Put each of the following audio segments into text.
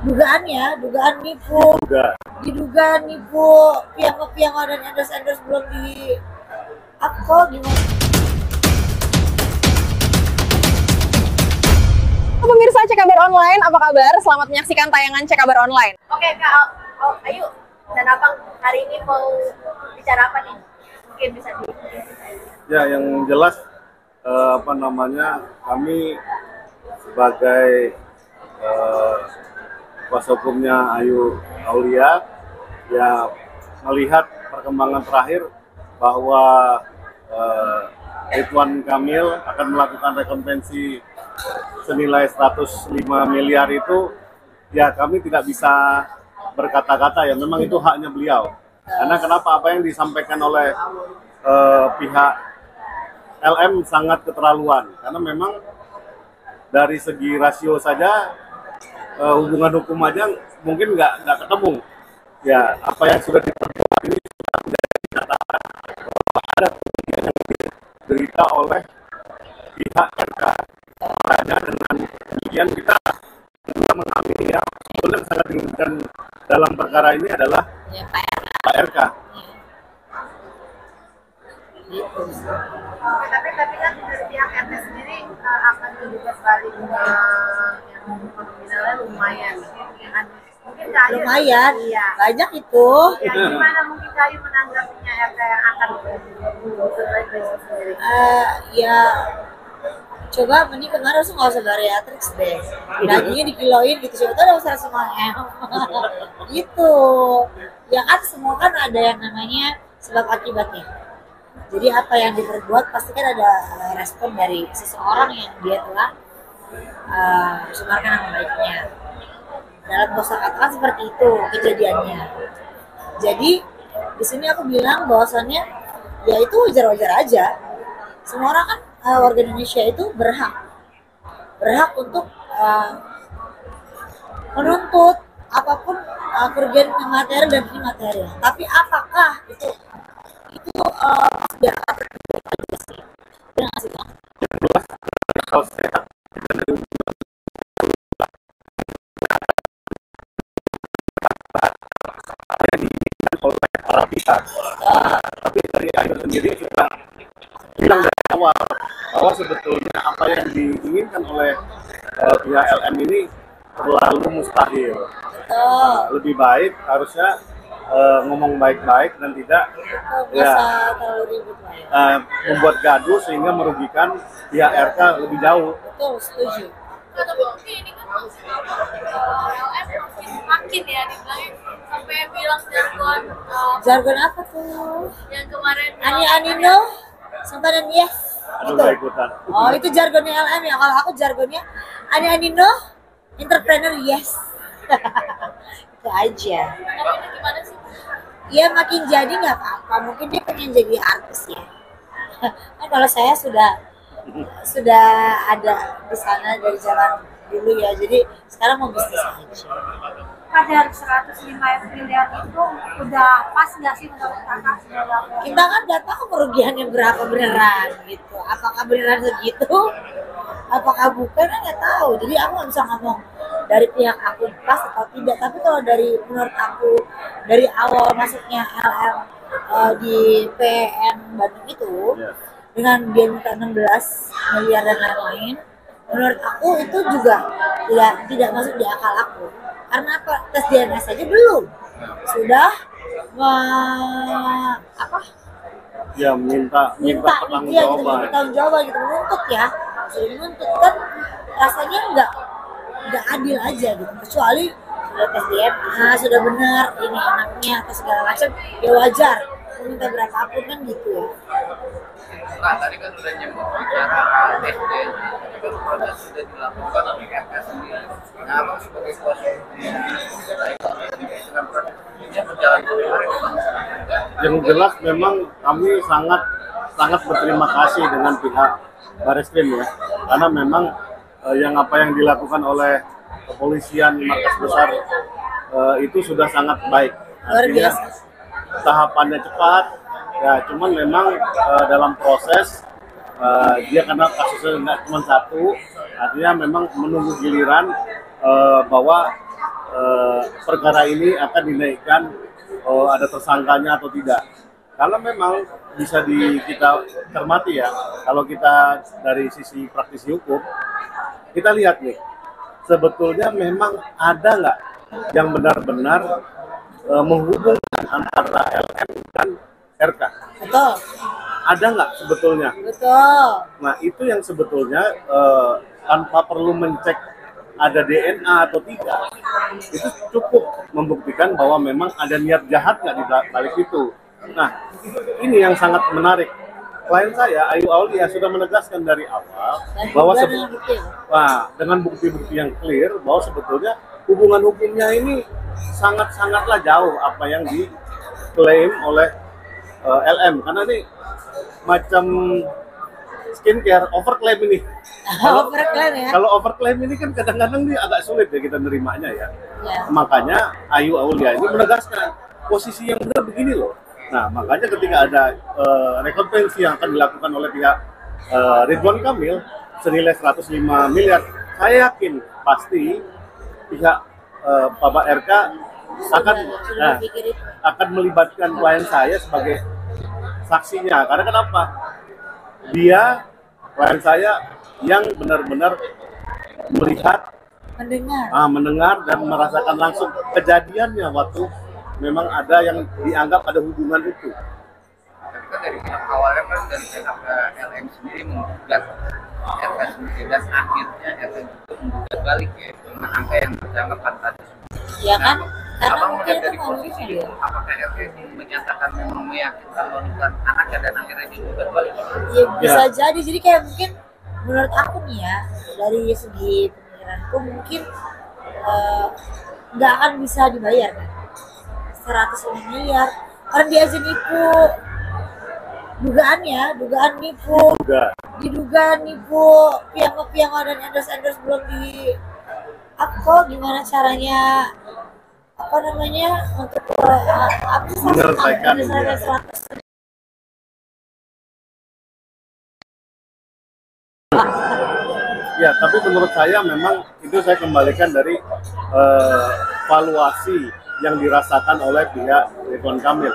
dugaan nipu, diduga nipu piang dan endorse belum di aku gimana. Pemirsa Cek Kabar Online, apa kabar? Selamat menyaksikan tayangan Cek Kabar Online. Oke Kak, Ayu dan Abang hari ini mau bicara apa nih? Mungkin bisa Ya, yang jelas kami sebagai kuasa hukumnya Ayu Aulia ya melihat perkembangan terakhir bahwa Ridwan Kamil akan melakukan rekompensi senilai 105 miliar itu, ya kami tidak bisa berkata-kata, ya memang itu haknya beliau. Karena kenapa, apa yang disampaikan oleh pihak LM sangat keterlaluan, karena memang dari segi rasio saja hubungan hukum aja mungkin nggak ketemu. Ya, apa yang sudah diperbuat ini sudah menjadi kenyataan bahwa ada kerugian yang diderita oleh pihak RK. Makanya dengan demikian kita mengamini yang sebenarnya sangat dirugikan dalam perkara ini adalah Ya, Pak RK. tapi kan dari pihak RT sendiri akan juga balik yang nominalnya lumayan. Mungkin Kak Ayu, lumayan, iya. banyak itu. Ya, gimana mungkin Kak Ayu menanggapinya RT yang akan sendiri? Ya coba mending kemarin tuh nggak usah bariatriks deh, dagingnya dikiloin gitu, siapa tahu dapat 105 M gitu ya kan. Semua kan ada yang namanya sebab akibatnya, jadi apa yang diperbuat pasti kan ada respon dari seseorang yang dia telah mencemarkan nama baiknya. Dalam kosakata kan seperti itu kejadiannya. Jadi di sini aku bilang bahwasannya ya itu wajar-wajar aja. Semua orang kan warga Indonesia itu berhak untuk menuntut apapun kerugian materi dan imaterial. Tapi apakah itu sudah ada sih? Benar nggak sih, Bang? Kalau saya yang diinginkan oleh para pihak, tapi dari Ayu sendiri juga bilang dari awal bahwa sebetulnya apa yang diinginkan oleh pihak LM ini terlalu mustahil. Lebih baik harusnya ngomong baik-baik dan tidak Terlalu ribut lah ya. membuat gaduh sehingga merugikan pihak RK lebih jauh. Betul, setuju. Kata Bukti ini kan LM makin ya dibilangnya sampai bilang Jargon apa tuh? yang kemarin Anino sampai dan yes. Aduh, nggak ikutan. Oh, itu jargonnya LM ya. Kalau aku jargonnya Anino entrepreneur yes. Itu aja. tapi gimana sih? Ya makin jadi nggak apa-apa. Mungkin dia pengen jadi artis ya. Kan kalau saya sudah ada di sana dari zaman dulu ya. Jadi sekarang mau bisnis aja. Kadar 105 miliar itu udah pas nggak sih menurut kakak? Kita kan nggak tahu kerugiannya berapa beneran gitu. Apakah beneran segitu? Apakah bukan? Kan nggak tahu. Jadi aku nggak bisa ngomong dari pihak aku pas atau tidak. Tapi kalau dari menurut aku dari awal masuknya LM di PN Bandung itu dengan dia minta 16 miliar dan lain-lain, menurut aku itu juga tidak masuk di akal aku. Karena apa? Tes DNA saja belum sudah minta pertanggungjawaban gitu, menuntut ya, sudah menuntut kan, rasanya nggak adil aja gitu. Kecuali sudah tes DNA sudah benar ini anaknya atau segala macam, ya wajar meminta berapapun kan gitu ya. Nah, tadi kan sudah nyebut bicara tes DNA, tapi kan proses sudah dilakukan oleh RK sendiri. Nah, Abang sebagai kuasa dengan proses ini berjalan bagaimana? Yang jelas memang kami sangat berterima kasih dengan pihak Barreskrim ya, karena memang apa yang dilakukan oleh kepolisian markas besar itu sudah sangat baik. Luar biasa. Tahapannya cepat, ya cuman memang dalam proses dia karena kasusnya nggak cuma satu, artinya memang menunggu giliran bahwa perkara ini akan dinaikkan, ada tersangkanya atau tidak. Kalau memang bisa kita cermati ya, kalau kita dari sisi praktisi hukum, kita lihat nih, sebetulnya memang ada nggak yang benar-benar menghubungkan antara LM dan RK? Betul. Ada nggak sebetulnya? Betul. Nah itu yang sebetulnya tanpa perlu mencek ada DNA atau tidak, itu cukup membuktikan bahwa memang ada niat jahat nggak di balik itu. Nah ini yang sangat menarik. Klien saya Ayu Aulia sudah menegaskan dari awal bahwa dengan bukti-bukti yang clear bahwa sebetulnya hubungan hukumnya ini sangat-sangatlah jauh apa yang diklaim oleh LM, karena ini macam skincare overclaim ini. Overclaim ya. Kalau overclaim ini kan kadang-kadang dia agak sulit ya kita nerimanya ya. Ya. Makanya Ayu Aulia ini menegaskan posisi yang benar begini loh. Nah makanya ketika ada rekonvensi yang akan dilakukan oleh pihak Ridwan Kamil senilai 105 miliar, saya yakin pasti pihak Bapak RK akan melibatkan klien saya sebagai saksinya. Karena kenapa? Klien saya yang benar-benar melihat, mendengar dan merasakan langsung kejadiannya waktu memang ada yang dianggap ada hubungan itu. Tapi kan dari pihak awalnya kan dari pihak LM sendiri menggugat RK sendiri, dan akhirnya RK juga menggugat balik ya dengan angka yang terjangkau tadi. Ya kan? Karena Abang mungkin melihat itu dari posisi ngomongnya dia. apakah RK ini menyatakan memang meyakinkan bukan anaknya dan akhirnya digugat balik? Ya bisa jadi. Jadi kayak mungkin menurut aku nih ya, dari segi pemikiranku mungkin nggak akan bisa dibayar kan 100 miliar karena dia aja nipu, dugaan nipu, diduga nipu piang-piang dan endorse belum di apa gimana caranya untuk Menyelesaikan ya. 100. Ya, tapi menurut saya memang itu saya kembalikan dari valuasi yang dirasakan oleh pihak Ridwan Kamil.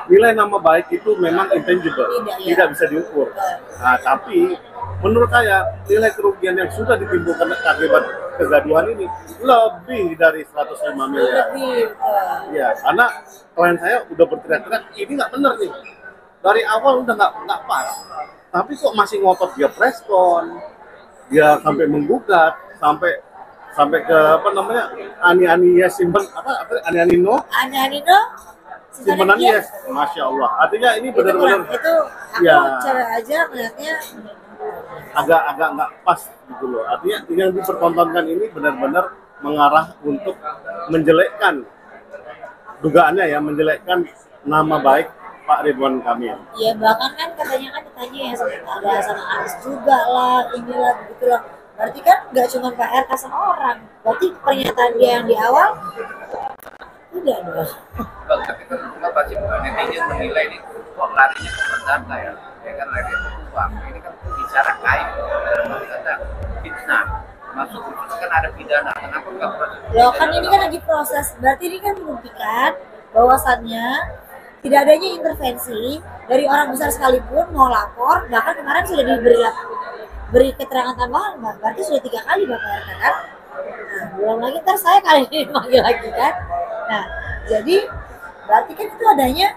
Nilai nama baik itu memang intangible, tidak bisa diukur. Nah, tapi menurut saya nilai kerugian yang sudah ditimbulkan akibat kegaduhan ini lebih dari 105 miliar. Ya, karena klien saya udah berteriak-teriak, ini nggak benar nih. Dari awal udah nggak pas. Tapi kok masih ngotot dia preskon, dia sampai menggugat, sampai ke apa namanya ani-ani yes simpen ani-anino simpanan yes, masya Allah. Artinya ini benar-benar itu aku ya, cewek aja melihatnya agak nggak pas gitu loh. Artinya yang dipertontonkan ini benar-benar mengarah untuk menjelekkan, dugaannya ya, menjelekkan nama baik Pak Ridwan Kamil. Ya bahkan kan katanya kan ditanya ya ada sama artis juga lah, inilah begitulah. Berarti kan nggak cuma Pak RK sama orang. Berarti pernyataan dia yang di awal tidak dong. Bang, tapi kan pasti netizen menilai ini kok larinya ke perdata ya kan lari ke uang. Ini kan bicara kain dalam arti kata fitnah. Masuk itu kan ada pidana. Kenapa nggak proses? Loh kan ini kan lagi proses. Berarti ini kan membuktikan bahwasannya tidak adanya intervensi dari orang besar sekalipun mau lapor. Bahkan kemarin sudah beri keterangan tambahan, berarti sudah 3 kali Bapak RK kan? Nah, belum lagi ntar saya kali ini manggil lagi kan? Nah, jadi berarti kan itu adanya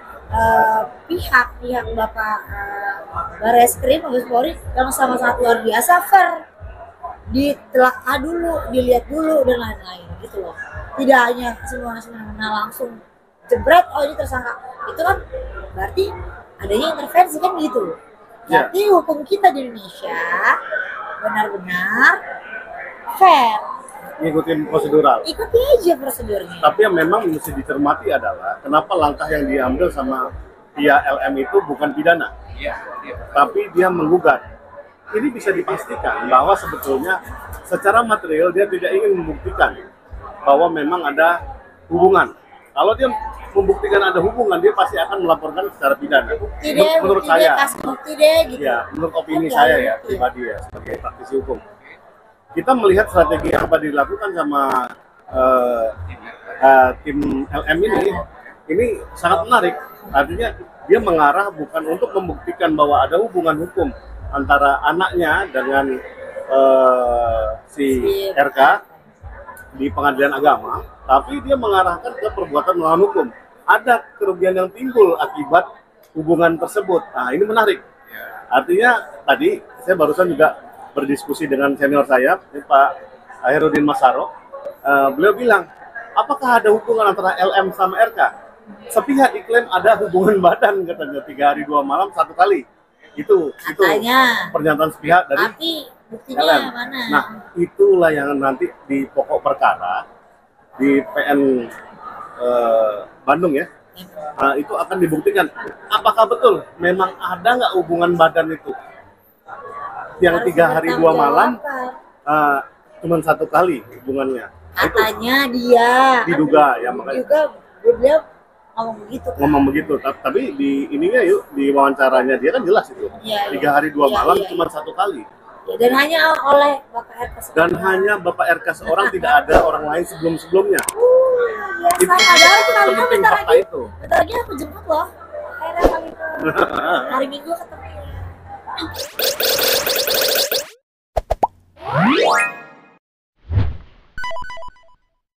pihak Bapak Barreskrim, Mabes Polri yang sangat luar biasa fair, ditelaah dulu, dilihat dulu dan lain-lain gitu loh. Tidak hanya semena-mena langsung jebret, oh ini tersangka. Itu kan berarti adanya intervensi kan gitu. Berarti hukum kita di Indonesia benar-benar fair. Ngikutin prosedural. Ikuti aja prosedurnya. Tapi yang memang mesti dicermati adalah kenapa langkah yang diambil sama pihak LM itu bukan pidana, tapi dia menggugat. Ini bisa dipastikan bahwa sebetulnya secara material dia tidak ingin membuktikan bahwa memang ada hubungan. Kalau dia membuktikan ada hubungan, dia pasti akan melaporkan secara pidana. Menurut saya, gitu. Ya, menurut opini saya ya, pribadi ya, sebagai praktisi hukum. Kita melihat strategi yang tadi dilakukan sama tim LM ini sangat menarik. Artinya dia mengarah bukan untuk membuktikan bahwa ada hubungan hukum antara anaknya dengan si RK di pengadilan agama, tapi dia mengarahkan ke perbuatan melawan hukum. Ada kerugian yang timbul akibat hubungan tersebut. Nah, ini menarik. Artinya tadi saya barusan juga berdiskusi dengan senior saya, Pak Herudin Masaro. Beliau bilang, apakah ada hubungan antara LM sama RK? Sepihak diklaim ada hubungan badan, katanya 3 hari 2 malam 1 kali. Itu Katanya. pernyataan sepihak dari Tapi buktinya LM. mana? Nah, itulah yang nanti di pokok perkara di PN Bandung ya. Itu akan dibuktikan apakah betul memang ada nggak hubungan badan itu yang Harus 3 hari 2 malam dipertanggungjawabkan. cuma 1 kali hubungannya. Itu Katanya dia. diduga ya, makanya Juga beliau ngomong begitu kan. ngomong begitu. Tapi di ininya yuk, di wawancaranya dia kan jelas itu. Iya, 3 hari 2 iya, malam iya. cuma 1 kali. Dan hanya oleh Bapak RK seorang. Dan hanya Bapak RK seorang, tidak ada orang lain sebelum-sebelumnya. Biasa. Itu Padahal kali ini penting bentar fakta lagi. itu. Bentar lagi aku jemput loh. Akhirnya kali itu. Hari Minggu ketemu.